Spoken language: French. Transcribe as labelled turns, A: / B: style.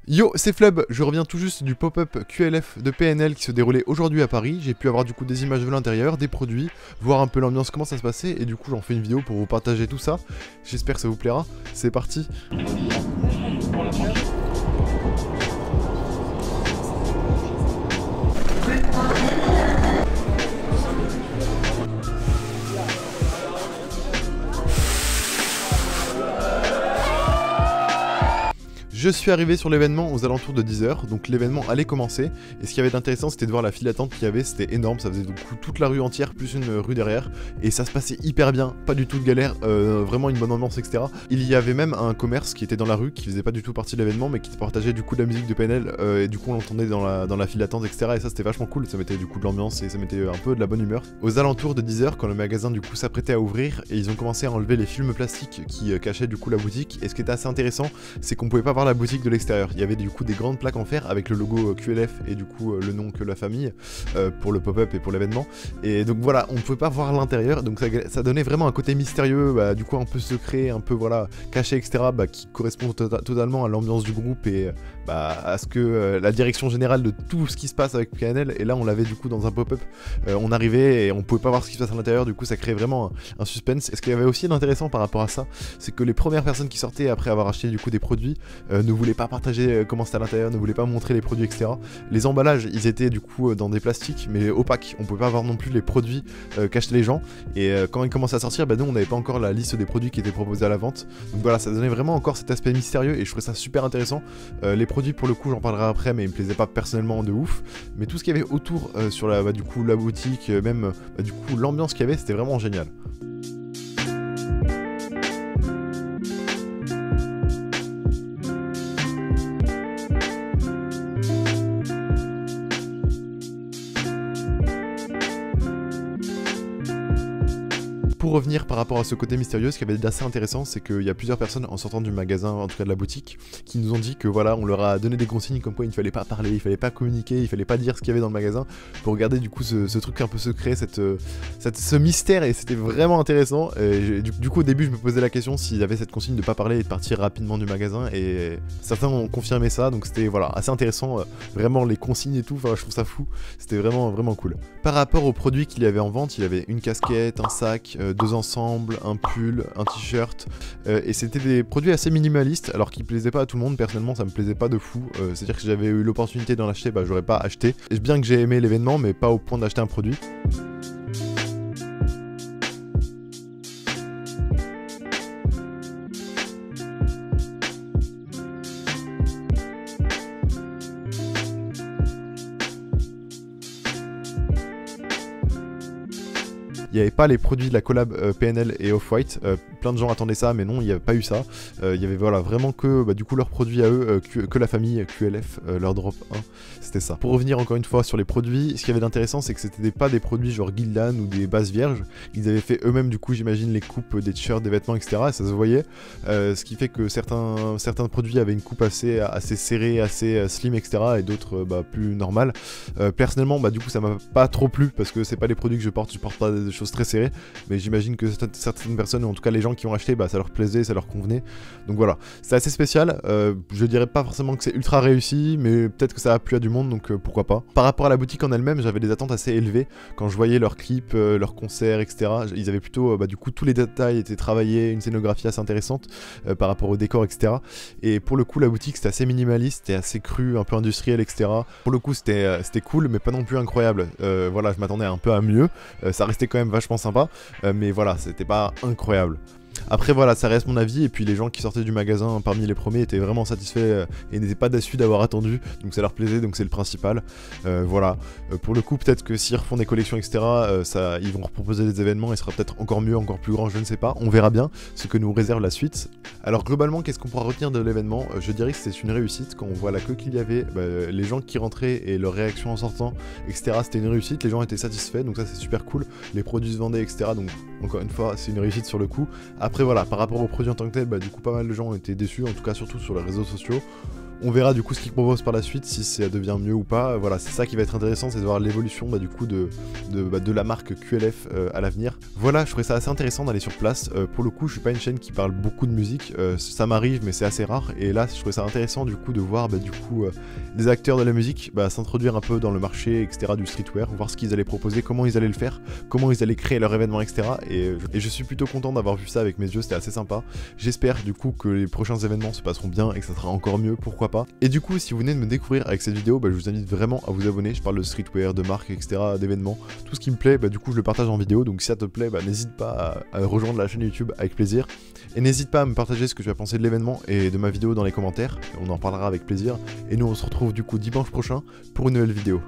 A: Yo, c'est Flub, je reviens tout juste du pop-up QLF de PNL qui se déroulait aujourd'hui à Paris. J'ai pu avoir du coup des images de l'intérieur, des produits, voir un peu l'ambiance, comment ça se passait, et du coup j'en fais une vidéo pour vous partager tout ça. J'espère que ça vous plaira, c'est parti. Je suis arrivé sur l'événement aux alentours de 10h, donc l'événement allait commencer, et ce qui avait d'intéressant c'était de voir la file d'attente qu'il y avait, c'était énorme, ça faisait du coup toute la rue entière, plus une rue derrière, et ça se passait hyper bien, pas du tout de galère, vraiment une bonne ambiance, etc. Il y avait même un commerce qui était dans la rue, qui faisait pas du tout partie de l'événement, mais qui partageait du coup de la musique de PNL, et du coup on l'entendait dans la file d'attente, etc. Et ça c'était vachement cool, ça mettait du coup de l'ambiance, et ça mettait un peu de la bonne humeur. Aux alentours de 10h, quand le magasin du coup s'apprêtait à ouvrir, et ils ont commencé à enlever les films plastiques qui cachaient du coup la boutique, et ce qui était assez intéressant, c'est qu'on pouvait pas voir la boutique de l'extérieur. Il y avait du coup des grandes plaques en fer avec le logo QLF et du coup le nom que la famille pour le pop-up et pour l'événement. Et donc voilà, on ne pouvait pas voir l'intérieur, donc ça donnait vraiment un côté mystérieux, du coup un peu secret, un peu voilà caché, etc. Qui correspond totalement à l'ambiance du groupe et à ce que la direction générale de tout ce qui se passe avec PNL. Et là on l'avait du coup dans un pop-up, on arrivait et on pouvait pas voir ce qui se passe à l'intérieur, du coup ça créait vraiment un suspense. Et ce qu'il y avait aussi d'intéressant par rapport à ça, c'est que les premières personnes qui sortaient après avoir acheté du coup des produits ne voulaient pas partager comment c'était à l'intérieur, ne voulaient pas montrer les produits, etc. Les emballages, ils étaient du coup dans des plastiques, mais opaques. On pouvait pas voir non plus les produits qu'achetaient les gens. Et quand ils commençaient à sortir, nous on n'avait pas encore la liste des produits qui étaient proposés à la vente. Donc voilà, ça donnait vraiment encore cet aspect mystérieux et je trouvais ça super intéressant. Les produits, pour le coup, j'en parlerai après, mais ils me plaisaient pas personnellement de ouf. Mais tout ce qu'il y avait autour sur du coup la boutique, même du coup l'ambiance qu'il y avait, c'était vraiment génial. Pour revenir par rapport à ce côté mystérieux, ce qui avait d'assez intéressant, c'est qu'il y a plusieurs personnes en sortant du magasin, en tout cas de la boutique, qui nous ont dit que voilà, on leur a donné des consignes comme quoi il ne fallait pas parler, il fallait pas communiquer, il fallait pas dire ce qu'il y avait dans le magasin, pour garder du coup ce truc un peu secret, ce mystère, et c'était vraiment intéressant. Et du coup au début je me posais la question s'il y avait cette consigne de pas parler et de partir rapidement du magasin, et certains ont confirmé ça, donc c'était voilà, assez intéressant, vraiment les consignes et tout, enfin je trouve ça fou, c'était vraiment cool. Par rapport aux produits qu'il y avait en vente, il y avait une casquette, un sac, deux ensembles, un pull, un t-shirt, et c'était des produits assez minimalistes, alors qu'ils plaisaient pas à tout le monde. Personnellement ça me plaisait pas de fou, c'est-à-dire que si j'avais eu l'opportunité d'en acheter, j'aurais pas acheté. Et bien que j'ai aimé l'événement, mais pas au point d'acheter un produit. Il n'y avait pas les produits de la collab PNL et Off-White, plein de gens attendaient ça, mais non, il n'y avait pas eu ça. Il y avait voilà, vraiment que du coup leurs produits à eux, que la famille QLF, leur drop 1, c'était ça. Pour revenir encore une fois sur les produits, ce qu'il y avait d'intéressant, c'est que c'était pas des produits genre Gildan ou des bases vierges. Ils avaient fait eux-mêmes du coup, j'imagine, les coupes des t-shirts, des vêtements, etc. Et ça se voyait, ce qui fait que certains produits avaient une coupe assez serrée, assez slim, etc. Et d'autres plus normales. Personnellement, du coup, ça m'a pas trop plu parce que c'est pas les produits que je porte pas des choses très serrées, mais j'imagine que certaines personnes, ou en tout cas les gens qui ont acheté, ça leur plaisait, ça leur convenait. Donc voilà, c'est assez spécial. Je dirais pas forcément que c'est ultra réussi, mais peut-être que ça a plu à du monde, donc pourquoi pas. Par rapport à la boutique en elle-même, j'avais des attentes assez élevées quand je voyais leurs clips, leurs concerts, etc. Ils avaient plutôt, du coup, tous les détails étaient travaillés, une scénographie assez intéressante par rapport au décor, etc. Et pour le coup, la boutique c'était assez minimaliste, c'était assez cru, un peu industriel, etc. Pour le coup, c'était cool, mais pas non plus incroyable. Voilà, je m'attendais un peu à mieux. Ça restait quand même vachement sympa, mais voilà, c'était pas incroyable. Après voilà, ça reste mon avis, et puis les gens qui sortaient du magasin parmi les premiers étaient vraiment satisfaits et n'étaient pas déçus d'avoir attendu, donc ça leur plaisait, donc c'est le principal. Voilà, pour le coup peut-être que s'ils refont des collections, etc., ils vont reproposer des événements, et ce sera peut-être encore mieux, encore plus grand, je ne sais pas, on verra bien ce que nous réserve la suite. Alors globalement, qu'est-ce qu'on pourra retenir de l'événement? Je dirais que c'est une réussite. Quand on voit la queue qu'il y avait, les gens qui rentraient et leurs réactions en sortant, etc., c'était une réussite, les gens étaient satisfaits, donc ça c'est super cool, les produits se vendaient, etc., donc encore une fois c'est une réussite sur le coup. Après voilà, par rapport aux produits en tant que tel, du coup pas mal de gens ont été déçus, en tout cas surtout sur les réseaux sociaux. On verra du coup ce qu'ils proposent par la suite, si ça devient mieux ou pas. Voilà, c'est ça qui va être intéressant, c'est de voir l'évolution du coup de la marque QLF à l'avenir. Voilà, je trouvais ça assez intéressant d'aller sur place. Pour le coup, je suis pas une chaîne qui parle beaucoup de musique, ça m'arrive mais c'est assez rare. Et là, je trouvais ça intéressant du coup de voir des acteurs de la musique s'introduire un peu dans le marché, etc. du streetwear, voir ce qu'ils allaient proposer, comment ils allaient le faire, comment ils allaient créer leur événement, etc. Et je suis plutôt content d'avoir vu ça avec mes yeux, c'était assez sympa. J'espère du coup que les prochains événements se passeront bien et que ça sera encore mieux, pourquoi pas. Et du coup, si vous venez de me découvrir avec cette vidéo, je vous invite vraiment à vous abonner. Je parle de streetwear, de marques, etc., d'événements, tout ce qui me plaît, du coup je le partage en vidéo. Donc si ça te plaît, n'hésite pas à rejoindre la chaîne YouTube avec plaisir. Et n'hésite pas à me partager ce que tu as pensé de l'événement et de ma vidéo dans les commentaires, on en parlera avec plaisir. Et nous on se retrouve du coup dimanche prochain pour une nouvelle vidéo.